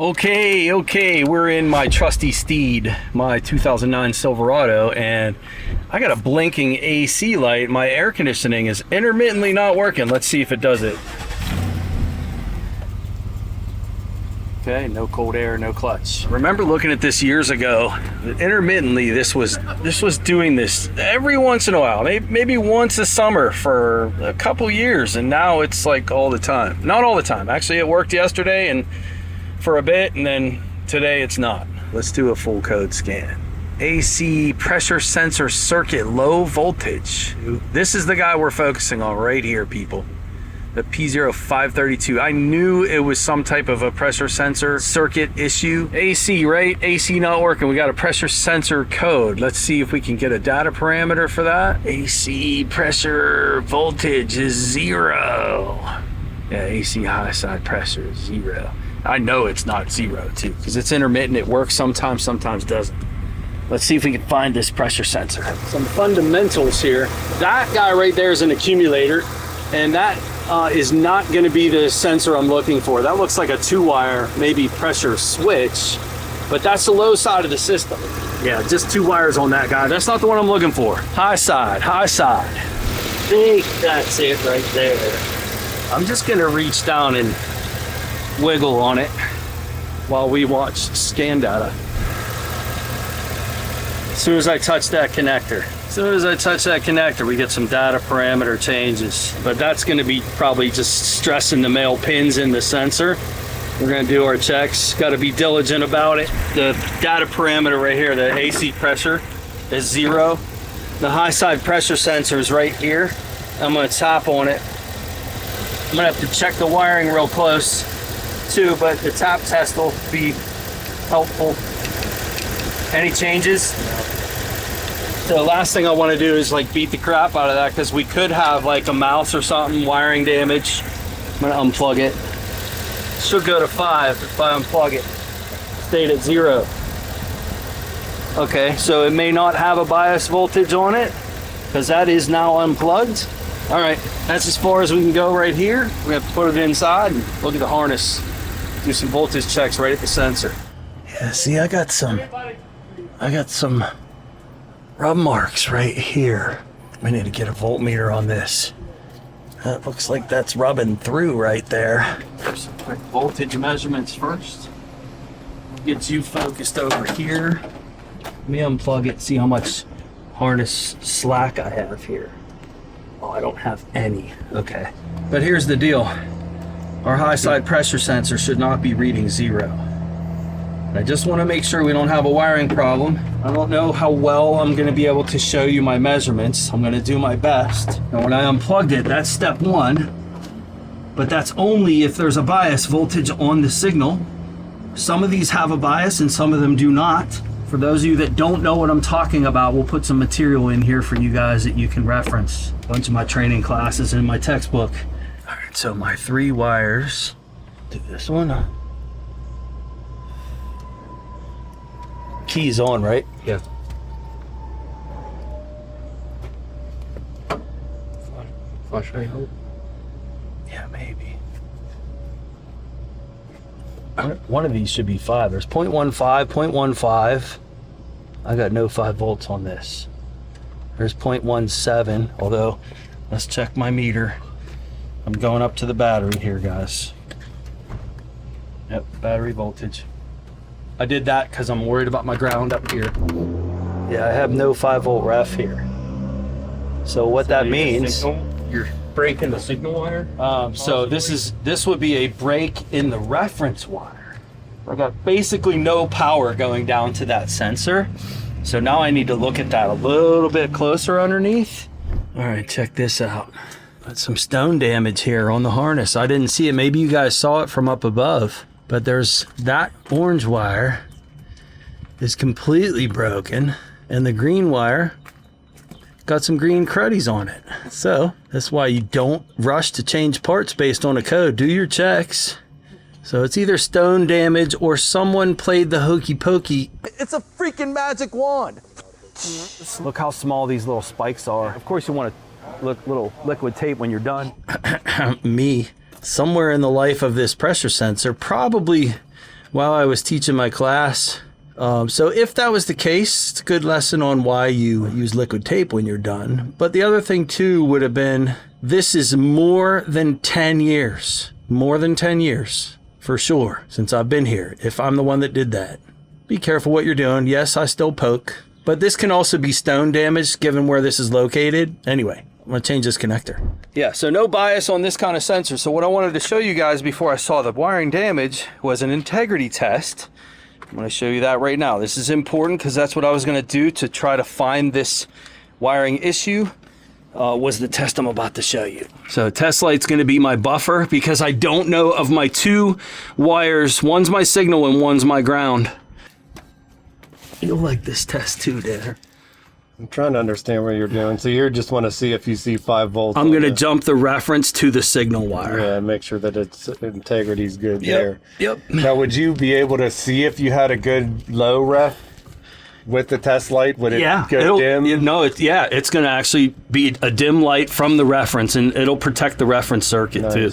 Okay, we're in my trusty steed, my 2009 Silverado, and I got a blinking AC light. My air conditioning is intermittently not working. Let's see if it does it. Okay, no cold air, no clutch. Remember looking at this years ago. Intermittently, this was doing this every once in a while, maybe once a summer for a couple years, and now it's like all the time. Not all the time. Actually, it worked yesterday and for a bit, and then today it's not. Let's do a full code scan. AC pressure sensor circuit, low voltage. This is the guy we're focusing on right here, people. The P0532. I knew it was some type of a pressure sensor circuit issue. AC, right? AC not working. We got a pressure sensor code. Let's see if we can get a data parameter for that. AC pressure voltage is 0. Yeah, AC high side pressure is 0. I know it's not 0 too, because it's intermittent. It works sometimes, sometimes doesn't. Let's see if we can find this pressure sensor. Some fundamentals here. That guy right there is an accumulator, and that is not going to be the sensor I'm looking for. That looks like a 2-wire, maybe pressure switch, but that's the low side of the system. Yeah, just 2 wires on that guy. That's not the one I'm looking for. High side, high side. I think that's it right there. I'm just going to reach down and wiggle on it while we watch scan data. As soon as I touch that connector, we get some data parameter changes. But that's going to be probably just stressing the male pins in the sensor. We're going to do our checks. Got to be diligent about it. The data parameter right here, the AC pressure is 0. The high side pressure sensor is right here. I'm going to tap on it. I'm going to have to check the wiring real close too, but the tap test will be helpful. Any changes? So the last thing I want to do is like beat the crap out of that, because we could have like a mouse or something, wiring damage. I'm gonna unplug it. Should go to 5 if I unplug it. Stayed at 0. Okay, so it may not have a bias voltage on it, because that is now unplugged. All right, that's as far as we can go right here. We have to put it inside and look at the harness. Do some voltage checks right at the sensor. Yeah, see, I got some rub marks right here. We need to get a voltmeter on this. That looks like that's rubbing through right there. There's some quick voltage measurements first. Get you focused over here. Let me unplug it, see how much harness slack I have here. Oh, I don't have any. Okay. But here's the deal. Our high side pressure sensor should not be reading 0. I just want to make sure we don't have a wiring problem. I don't know how well I'm going to be able to show you my measurements. I'm going to do my best. And when I unplugged it, that's step 1. But that's only if there's a bias voltage on the signal. Some of these have a bias and some of them do not. For those of you that don't know what I'm talking about, we'll put some material in here for you guys that you can reference. A bunch of my training classes in my textbook. All right, so my 3 wires. Do this one. Key's on, right? Yeah. Flashlight, hope. Yeah, maybe. One of these should be 5. There's 0.15, 0.15. I got no 5 volts on this. There's 0.17, although let's check my meter. I'm going up to the battery here, guys. Yep, battery voltage. I did that because I'm worried about my ground up here. Yeah, I have no 5 volt ref here. So what that means, you're breaking the signal wire. So this would be a break in the reference wire. I got basically no power going down to that sensor. So now I need to look at that a little bit closer underneath. All right, check this out. Got some stone damage here on the harness. I didn't see it. Maybe you guys saw it from up above. But there's that orange wire is completely broken, and the green wire got some green cruddies on it. So that's why you don't rush to change parts based on a code. Do your checks. So it's either stone damage or someone played the hokey pokey. It's a freaking magic wand. Look how small these little spikes are. Of course you want to look little liquid tape when you're done. Me. Somewhere in the life of this pressure sensor, probably while I was teaching my class. So if that was the case, it's a good lesson on why you use liquid tape when you're done. But the other thing too would have been, this is more than 10 years. More than 10 years, for sure, since I've been here, if I'm the one that did that. Be careful what you're doing. Yes, I still poke, but this can also be stone damage given where this is located. Anyway, I'm gonna change this connector. Yeah, so no bias on this kind of sensor. So what I wanted to show you guys before I saw the wiring damage was an integrity test. I'm going to show you that right now. This is important because that's what I was going to do to try to find this wiring issue, was the test I'm about to show you. So test light's going to be my buffer because I don't know of my two wires. One's my signal and one's my ground. You'll like this test too, Danner. I'm trying to understand what you're doing. So you just want to see if you see 5 volts. I'm going to jump the reference to the signal wire. Yeah, make sure that its integrity's good there. Yep. Now, would you be able to see if you had a good low ref with the test light? Would it go dim? No, it's going to actually be a dim light from the reference, and it'll protect the reference circuit too.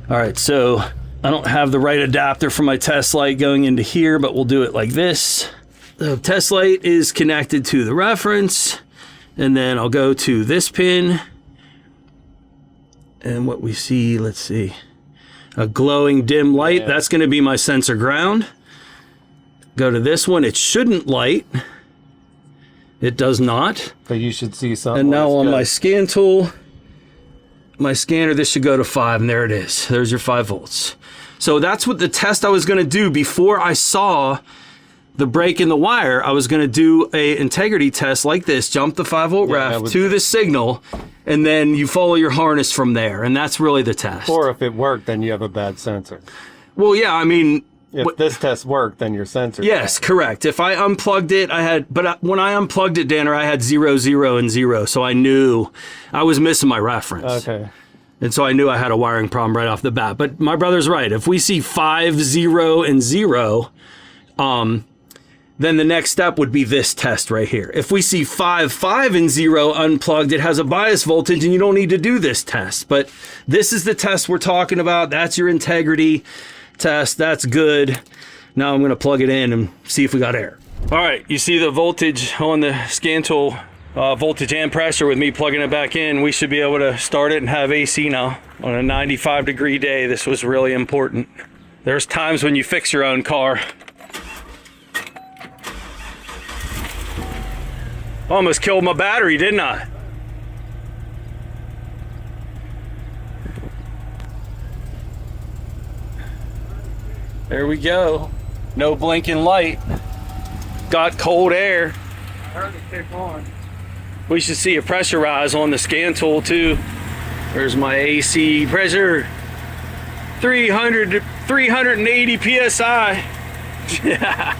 All right, so I don't have the right adapter for my test light going into here, but we'll do it like this. The test light is connected to the reference, and then I'll go to this pin, and what we see, let's see, a glowing dim light. Yeah. That's going to be my sensor ground. Go to this one. It shouldn't light. It does not. But you should see something. And now on my scan tool, my scanner, this should go to 5, and there it is. There's your 5 volts. So that's what the test I was going to do before I saw the break in the wire. I was going to do a integrity test like this, jump the 5 volt ref to the signal, and then you follow your harness from there. And that's really the test. Or if it worked, then you have a bad sensor. Well, yeah, I mean, if this test worked, then your sensor. Yes, correct. If I unplugged it, when I unplugged it, Danner, I had 0, 0, and 0. So I knew I was missing my reference. Okay. And so I knew I had a wiring problem right off the bat. But my brother's right. If we see 5, 0, and 0, then the next step would be this test right here. If we see 5, 5, and 0 unplugged, it has a bias voltage, and you don't need to do this test. But this is the test we're talking about. That's your integrity test. That's good. Now I'm going to plug it in and see if we got error. All right, you see the voltage on the scan tool, voltage and pressure. With me plugging it back in, we should be able to start it and have AC now. On a 95-degree day, this was really important. There's times when you fix your own car. Almost killed my battery, didn't I? There we go. No blinking light. Got cold air. Hard to kick on. We should see a pressure rise on the scan tool too. There's my AC pressure. 380 PSI. Yeah.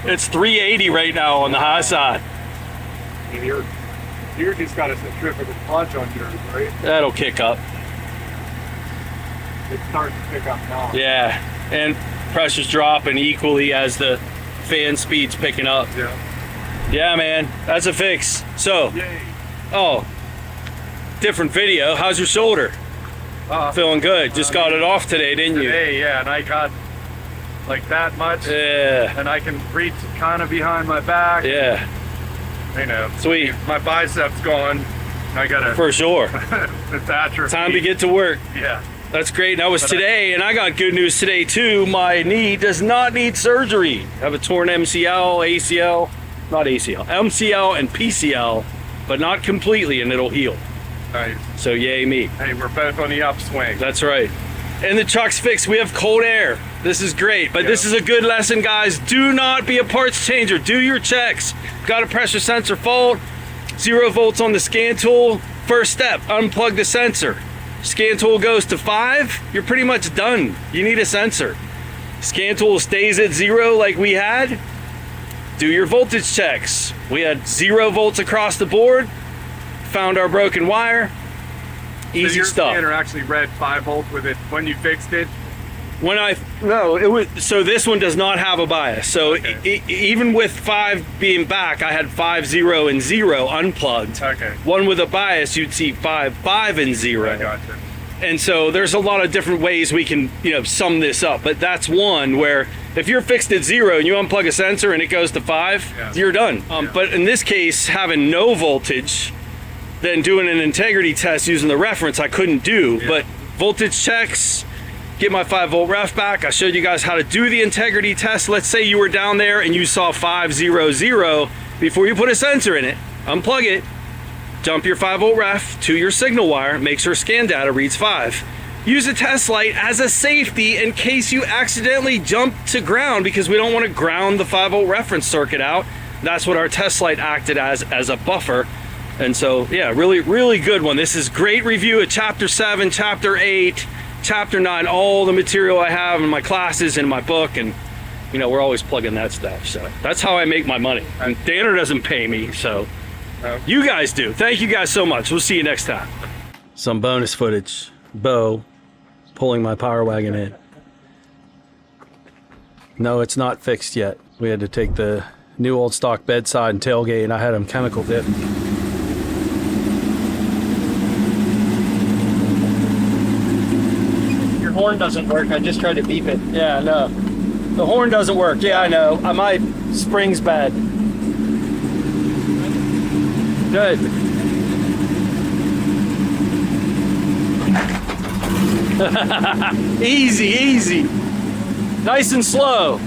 It's 380 right now on the high side. You're just got a centrifugal clutch on yours, right? That'll kick up. It's starting to pick up now. Yeah, and pressure's dropping equally as the fan speed's picking up. Yeah. Yeah, man, that's a fix. So, yay. Oh, different video. How's your shoulder? Feeling good. Just got it off today, didn't you? Today, yeah, and I got like that much. Yeah. And I can reach kind of behind my back. Yeah. You know, sweet. My biceps gone. I gotta. For sure. It's atrophy. Time to get to work. Yeah. That's great. That was today, and I got good news today too. My knee does not need surgery. I have a torn MCL, ACL, not ACL, MCL and PCL, but not completely, and it'll heal. Nice. So yay me. Hey, we're both on the upswing. That's right. And the truck's fixed. We have cold air. This is great, but this is a good lesson, guys. Do not be a parts changer. Do your checks. Got a pressure sensor fault, 0 volts on the scan tool. First step, unplug the sensor. Scan tool goes to 5, you're pretty much done. You need a sensor. Scan tool stays at 0 like we had. Do your voltage checks. We had 0 volts across the board. Found our broken wire. Easy so your stuff. Scanner actually read 5 volts with it when you fixed it. So this one does not have a bias. So even with 5 being back, I had 5, 0, and 0 unplugged. Okay. One with a bias, you'd see 5, 5, and 0. I gotcha. And so there's a lot of different ways we can, sum this up. But that's one where if you're fixed at 0 and you unplug a sensor and it goes to 5, you're done. But in this case, having no voltage, then doing an integrity test using the reference, I couldn't do. But voltage checks, get my 5-volt ref back. I showed you guys how to do the integrity test. Let's say you were down there and you saw 500. Before you put a sensor in it, unplug it, jump your 5-volt ref to your signal wire, make sure scan data reads 5. Use a test light as a safety in case you accidentally jump to ground, because we don't want to ground the 5-volt reference circuit out. That's what our test light acted as a buffer. And so, yeah, really, really good one. This is great review of Chapter 7, Chapter 8, Chapter 9, all the material I have in my classes, in my book, and we're always plugging that stuff. So that's how I make my money. And Danner doesn't pay me, so you guys do. Thank you guys so much. We'll see you next time. Some bonus footage. Bo pulling my power wagon in. No, it's not fixed yet. We had to take the new old stock bedside and tailgate, and I had them chemical dip. Your horn doesn't work. I just tried to beep it. Yeah, no. The horn doesn't work. Yeah, I know. My spring's bad. Good. Easy, easy. Nice and slow.